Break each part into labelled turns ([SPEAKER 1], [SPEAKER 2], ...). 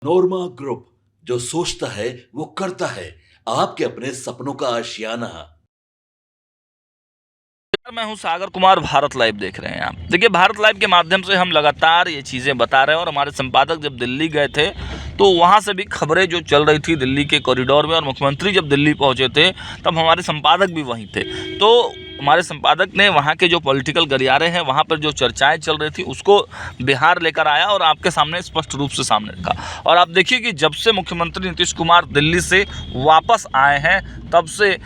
[SPEAKER 1] नोरमा group, जो सोचता है वो करता है। आपके अपने सपनों का आशियाना।
[SPEAKER 2] मैं हूं सागर कुमार। भारत लाइव देख रहे हैं आप। देखिए, भारत लाइव के माध्यम से हम लगातार ये चीज़ें बता रहे हैं और हमारे संपादक जब दिल्ली गए थे तो वहाँ से भी खबरें जो चल रही थी दिल्ली के कॉरिडोर में, और मुख्यमंत्री जब दिल्ली पहुँचे थे तब हमारे संपादक भी वहीं थे। तो हमारे संपादक ने वहाँ के जो पॉलिटिकल गलियारे हैं, वहाँ पर जो चर्चाएं चल रही थी उसको बिहार लेकर आया और आपके सामने स्पष्ट रूप से सामने रखा। और आप देखिए कि जब से मुख्यमंत्री नीतीश कुमार दिल्ली से वापस आए हैं तब से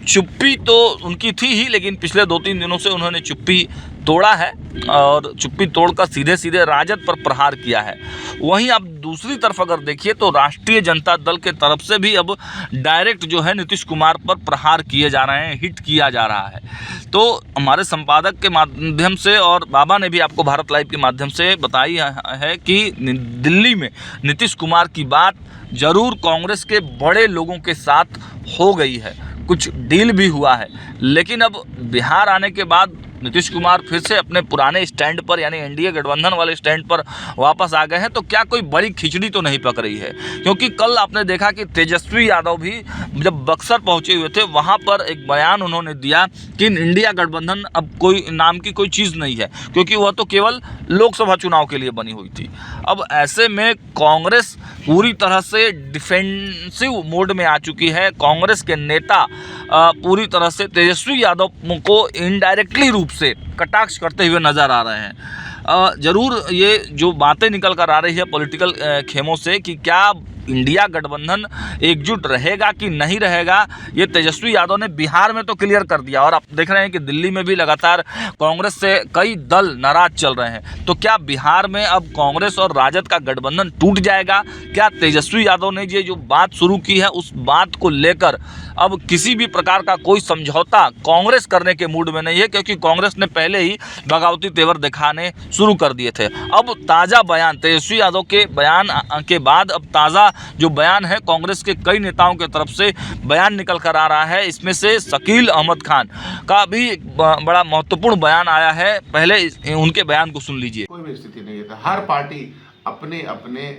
[SPEAKER 2] चुप्पी तो उनकी थी ही, लेकिन पिछले 2-3 दिनों से उन्होंने चुप्पी तोड़ा है और चुप्पी तोड़कर सीधे सीधे राजद पर प्रहार किया है। वहीं अब दूसरी तरफ अगर देखिए तो राष्ट्रीय जनता दल के तरफ से भी अब डायरेक्ट जो है नीतीश कुमार पर प्रहार किए जा रहे हैं, हिट किया जा रहा है। तो हमारे संपादक के माध्यम से और बाबा ने भी आपको भारत लाइव के माध्यम से बताई है कि दिल्ली में नीतीश कुमार की बात जरूर कांग्रेस के बड़े लोगों के साथ हो गई है, कुछ डील भी हुआ है, लेकिन अब बिहार आने के बाद नीतीश कुमार फिर से अपने पुराने स्टैंड पर यानी एनडीए गठबंधन वाले स्टैंड पर वापस आ गए हैं। तो क्या कोई बड़ी खिचड़ी तो नहीं पक रही है? क्योंकि कल आपने देखा कि तेजस्वी यादव भी जब बक्सर पहुंचे हुए थे वहां पर एक बयान उन्होंने दिया कि इंडिया गठबंधन अब कोई नाम की कोई चीज़ नहीं है, क्योंकि वह तो केवल लोकसभा चुनाव के लिए बनी हुई थी। अब ऐसे में कांग्रेस पूरी तरह से डिफेंसिव मोड में आ चुकी है। कांग्रेस के नेता पूरी तरह से तेजस्वी यादव को इनडायरेक्टली रूप से कटाक्ष करते हुए नजर आ रहे हैं। जरूर ये जो बातें निकल कर आ रही है पॉलिटिकल खेमों से कि क्या इंडिया गठबंधन एकजुट रहेगा कि नहीं रहेगा, ये तेजस्वी यादव ने बिहार में तो क्लियर कर दिया। और आप देख रहे हैं कि दिल्ली में भी लगातार कांग्रेस से कई दल नाराज चल रहे हैं। तो क्या बिहार में अब कांग्रेस और राजद का गठबंधन टूट जाएगा? क्या तेजस्वी यादव ने ये जो बात शुरू की है उस बात को लेकर अब किसी भी प्रकार का कोई समझौता कांग्रेस करने के मूड में नहीं है, क्योंकि कांग्रेस ने पहले ही बगावती तेवर दिखाने शुरू कर दिए थे। अब ताज़ा बयान तेजस्वी यादव के बयान के बाद अब ताज़ा जो बयान है कांग्रेस के कई नेताओं की तरफ से बयान निकल कर आ रहा है। इसमें से शकील अहमद खान का भी एक बड़ा महत्वपूर्ण बयान आया है। पहले उनके बयान को सुन लीजिए।
[SPEAKER 3] कोई भी स्थिति नहीं है। हर पार्टी अपने अपने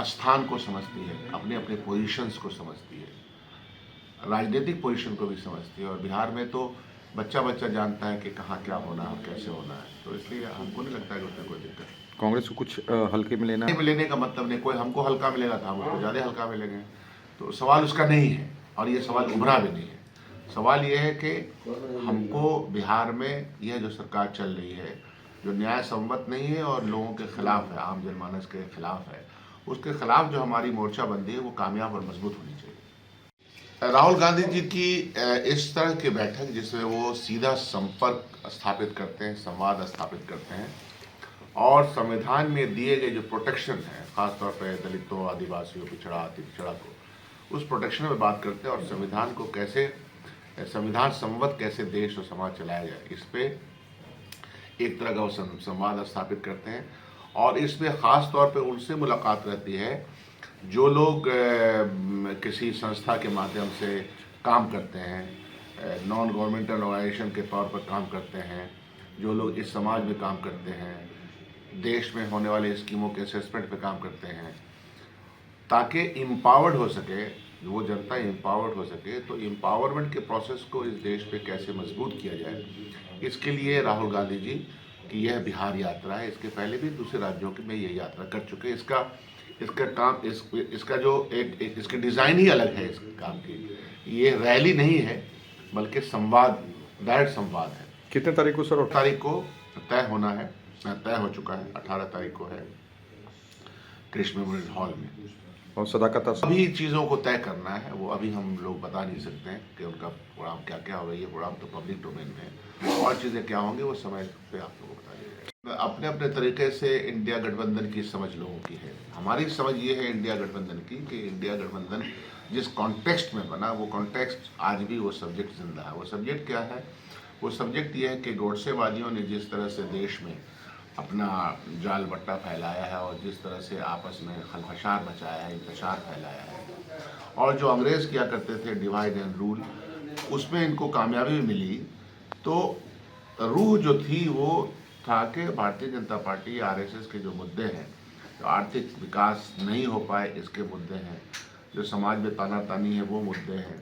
[SPEAKER 3] स्थान को समझती है, अपने अपने पोजीशंस को समझती है, राजनीतिक पोजीशन को भी समझती है। और बिहार में तो बच्चा बच्चा जानता है कि कहाँ क्या होना है और कैसे होना है। तो इसलिए हमको नहीं लगता है कि उसमें कोई दिक्कत।
[SPEAKER 4] कांग्रेस को कुछ हल्के में लेना
[SPEAKER 3] में लेने का मतलब नहीं, कोई हमको हल्का मिलेगा था हम उसको ज़्यादा हल्का मिलेंगे। तो सवाल उसका नहीं है और ये सवाल उभरा भी नहीं है। सवाल ये है कि हमको बिहार में यह जो सरकार चल रही है जो न्याय सम्मत नहीं है और लोगों के खिलाफ है, आम जनमानस के खिलाफ है, उसके खिलाफ जो हमारी मोर्चाबंदी है वो कामयाब और मजबूत होनी चाहिए। राहुल गांधी जी की इस तरह की बैठक जिसमें वो सीधा संपर्क स्थापित करते हैं, संवाद स्थापित करते हैं और संविधान में दिए गए जो प्रोटेक्शन है, खासतौर पर दलितों, आदिवासियों, पिछड़ा, अति पिछड़ा को, उस प्रोटेक्शन में बात करते हैं और संविधान को कैसे, संविधान सम्मत कैसे देश और समाज चलाया जाए, इस पे एक तरह का वो संवाद स्थापित करते हैं। और इसमें ख़ास तौर पे उनसे मुलाकात रहती है जो लोग किसी संस्था के माध्यम से काम करते हैं, नॉन गवर्नमेंटल ऑर्गेनाइजेशन के तौर पर काम करते हैं, जो लोग इस समाज में काम करते हैं, देश में होने वाले स्कीमों के असेसमेंट पे काम करते हैं, ताकि एम्पावर्ड हो सके, वो जनता एम्पावर्ड हो सके। तो एम्पावरमेंट के प्रोसेस को इस देश पे कैसे मजबूत किया जाए, इसके लिए राहुल गांधी जी की यह बिहार यात्रा है। इसके पहले भी दूसरे राज्यों में ये यात्रा कर चुके हैं। इसका काम इसका जो एक इसकी डिज़ाइन ही अलग है। इस काम की ये रैली नहीं है बल्कि संवाद, डायरेक्ट संवाद है।
[SPEAKER 4] कितने तारीख को सर?
[SPEAKER 3] तारीख को तय होना है, तय हो चुका है, 18 तारीख को है कृष्ण मेमोरियल हॉल में।
[SPEAKER 4] और सदाकत
[SPEAKER 3] अभी चीज़ों को तय करना है, वो अभी हम लोग बता नहीं सकते हैं कि उनका प्रोग्राम क्या क्या होगा। ये प्रोग्राम तो पब्लिक डोमेन में है, और चीज़ें क्या होंगी वो समय पे आप लोगों को बता दिया। अपने अपने तरीके से इंडिया गठबंधन की समझ लोगों की है। हमारी समझ ये है इंडिया गठबंधन की कि इंडिया गठबंधन जिस कॉन्टेक्स्ट में बना वो कॉन्टेक्स्ट आज भी वो सब्जेक्ट जिंदा है। वो सब्जेक्ट क्या है? वो सब्जेक्ट ये है कि गोडसेवादियों ने जिस तरह से देश में अपना जाल बट्टा फैलाया है और जिस तरह से आपस में खलफशार मचाया है, इंतशार फैलाया है, और जो अंग्रेज़ किया करते थे डिवाइड एंड रूल, उसमें इनको कामयाबी मिली। तो रूह जो थी वो था कि भारतीय जनता पार्टी, आरएसएस के जो मुद्दे हैं जो आर्थिक विकास नहीं हो पाए इसके मुद्दे हैं, जो समाज में तानातानी है वो मुद्दे हैं।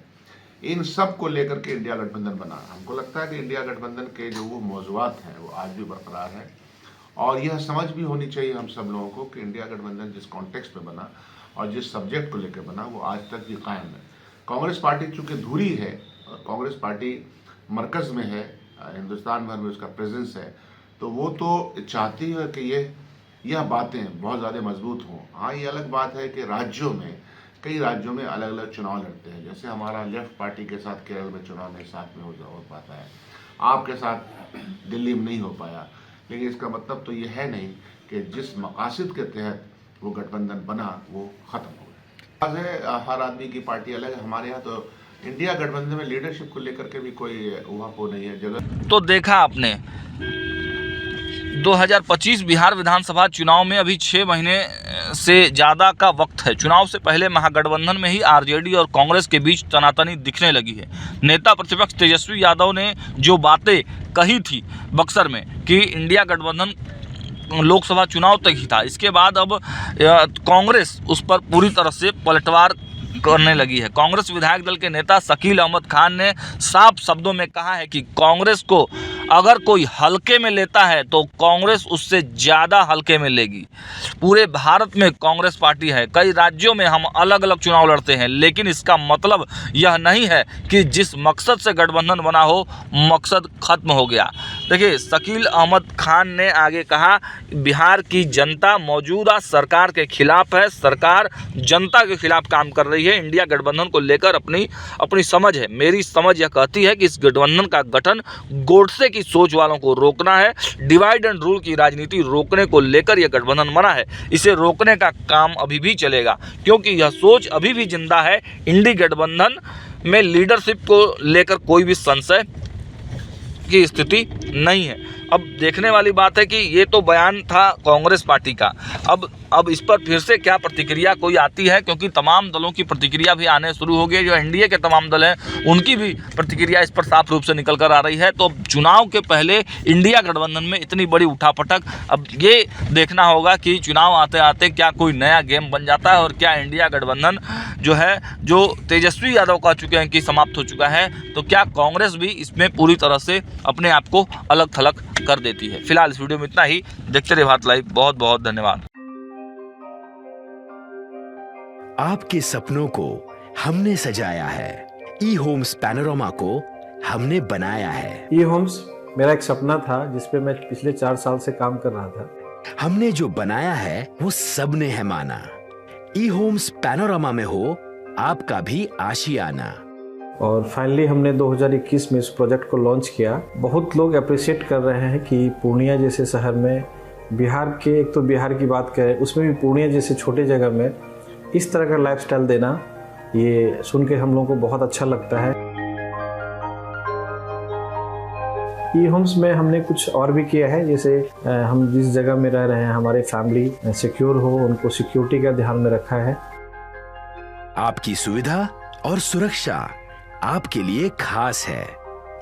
[SPEAKER 3] इन सब को लेकर के इंडिया गठबंधन बना। हमको लगता है कि इंडिया गठबंधन के जो वो मौजूदात हैं वो आज भी बरकरार है, और यह समझ भी होनी चाहिए हम सब लोगों को कि इंडिया गठबंधन जिस कॉन्टेक्स्ट में बना और जिस सब्जेक्ट को लेकर बना वो आज तक भी कायम है। कांग्रेस पार्टी चूँकि धुरी है और कांग्रेस पार्टी मरकज़ में है, हिंदुस्तान भर में उसका प्रेजेंस है, तो वो तो चाहती है कि यह बातें बहुत ज़्यादा मजबूत हों। हाँ, ये अलग बात है कि कई राज्यों में अलग अलग चुनाव लड़ते हैं। जैसे हमारा लेफ्ट पार्टी के साथ केरल में चुनाव नहीं साथ में हो पाता है, आपके साथ दिल्ली में नहीं हो पाया, लेकिन इसका मतलब तो ये है नहीं कि जिस मकासद के तहत वो गठबंधन बना वो ख़त्म हो गया। हर आदमी की पार्टी अलग है। हमारे यहाँ तो इंडिया गठबंधन में लीडरशिप को लेकर के भी कोई ऊहापोह नहीं है। जगह
[SPEAKER 2] तो देखा आपने 2025 बिहार विधानसभा चुनाव में अभी 6 महीने से ज़्यादा का वक्त है। चुनाव से पहले महागठबंधन में ही आरजेडी और कांग्रेस के बीच तनातनी दिखने लगी है। नेता प्रतिपक्ष तेजस्वी यादव ने जो बातें कही थी बक्सर में कि इंडिया गठबंधन लोकसभा चुनाव तक ही था, इसके बाद अब कांग्रेस उस पर पूरी तरह से पलटवार करने लगी है। कांग्रेस विधायक दल के नेता शकील अहमद खान ने साफ शब्दों में कहा है कि कांग्रेस को अगर कोई हल्के में लेता है तो कांग्रेस उससे ज़्यादा हल्के में लेगी। पूरे भारत में कांग्रेस पार्टी है, कई राज्यों में हम अलग अलग चुनाव लड़ते हैं, लेकिन इसका मतलब यह नहीं है कि जिस मकसद से गठबंधन बना हो मकसद खत्म हो गया। देखिए, शकील अहमद खान ने आगे कहा, बिहार की जनता मौजूदा सरकार के खिलाफ है, सरकार जनता के खिलाफ काम कर रही है। इंडिया गठबंधन को लेकर अपनी समझ है, मेरी समझ यह कहती है कि इस गठबंधन का गठन गोडसे की सोच वालों को रोकना है। डिवाइड एंड रूल की राजनीति रोकने को लेकर यह गठबंधन बना है। इसे रोकने का काम अभी भी चलेगा, क्योंकि यह सोच अभी भी जिंदा है। इंडी गठबंधन में लीडरशिप को लेकर कोई भी संशय की स्थिति नहीं है। अब देखने वाली बात है कि ये तो बयान था कांग्रेस पार्टी का, अब इस पर फिर से क्या प्रतिक्रिया कोई आती है, क्योंकि तमाम दलों की प्रतिक्रिया भी आने शुरू हो गई। जो एनडीए के तमाम दल हैं उनकी भी प्रतिक्रिया इस पर साफ रूप से निकल कर आ रही है। तो चुनाव के पहले इंडिया गठबंधन में इतनी बड़ी उठापटक, अब ये देखना होगा कि चुनाव आते आते क्या कोई नया गेम बन जाता है और क्या इंडिया गठबंधन जो है, जो तेजस्वी यादव कह चुके हैं कि समाप्त हो चुका है, तो क्या कांग्रेस भी इसमें पूरी तरह से अपने आप को अलग थलग कर देती है। फिलहाल इस वीडियो में इतना ही। देखते रहिए भारत लाइव। बहुत बहुत धन्यवाद।
[SPEAKER 5] आपके सपनों को हमने सजाया है, ई होम्स पैनोरामा को हमने बनाया है।
[SPEAKER 6] ई होम्स मेरा एक सपना था जिस पे मैं पिछले 4 साल से काम कर रहा था।
[SPEAKER 5] हमने जो बनाया है वो सबने है माना। ई होम्स पैनोरामा में हो आपका भी आशियाना।
[SPEAKER 6] और फाइनली हमने 2021 में इस प्रोजेक्ट को लॉन्च किया। बहुत लोग अप्रिशिएट कर रहे हैं कि पूर्णिया जैसे शहर में, बिहार के, एक तो बिहार की बात करें उसमें भी पूर्णिया जैसे छोटे जगह में इस तरह का लाइफस्टाइल देना, ये सुन के हम लोगों को बहुत अच्छा लगता है। ई होम्स में हमने कुछ और भी किया है, जैसे हम जिस जगह में रह रहे हैं हमारे फैमिली सिक्योर हो, उनको सिक्योरिटी का ध्यान में रखा है।
[SPEAKER 5] आपकी सुविधा और सुरक्षा आपके लिए खास है,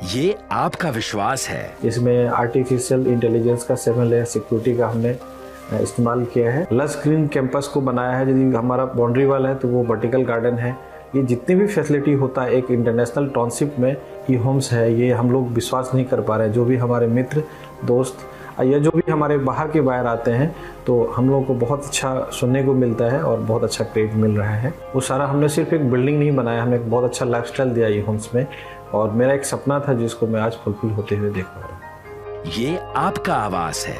[SPEAKER 5] ये आपका विश्वास है।
[SPEAKER 6] इसमें आर्टिफिशियल इंटेलिजेंस का 7 लेयर सिक्योरिटी का हमने इस्तेमाल किया है। लस ग्रीन कैंपस को बनाया है। यदि हमारा बाउंड्री वाल है तो वो वर्टिकल गार्डन है। ये जितनी भी फैसिलिटी होता है एक इंटरनेशनल टाउनशिप में ई होम्स है, ये हम लोग विश्वास नहीं कर पा रहे हैं। जो भी हमारे मित्र दोस्त या जो भी हमारे बाहर के बाहर आते हैं तो हम लोगों को बहुत अच्छा सुनने को मिलता है और बहुत अच्छा क्रेडिट मिल रहा है। वो सारा हमने सिर्फ एक बिल्डिंग नहीं बनाया, हमने एक बहुत अच्छा लाइफस्टाइल दिया ई होम्स में, और मेरा एक सपना था जिसको मैं आज फुलफिल होते हुए देख पा रहा हूँ।
[SPEAKER 5] ये आपका आवास है।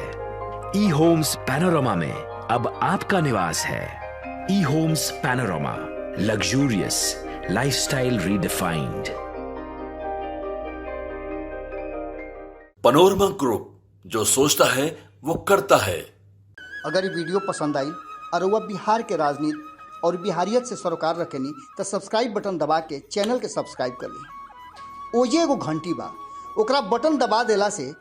[SPEAKER 5] ई होम्स पैनोरामा में अब आपका निवास है। E Homes Panorama, luxurious lifestyle redefined.
[SPEAKER 1] Panorama group, जो सोचता है वो करता है।
[SPEAKER 7] अगर ये वीडियो पसंद आई और वह बिहार के राजनीति और बिहारियत से सरोकार रखेनी तो सब्सक्राइब बटन दबा के चैनल के सब्सक्राइब कर ली। ओजे एगो घंटी बा, ओकरा बटन दबा देला से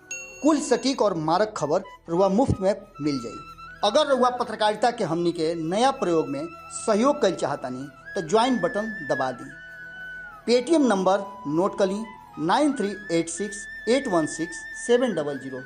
[SPEAKER 7] कुल सटीक और मारक खबर रुआ मुफ्त में मिल जाई। अगर रुआ पत्रकारिता के हमनी के नया प्रयोग में सहयोग कर चाहतानी तो ज्वाइन बटन दबा दी। पेटीएम नंबर नोट कर ली 9386 816 700।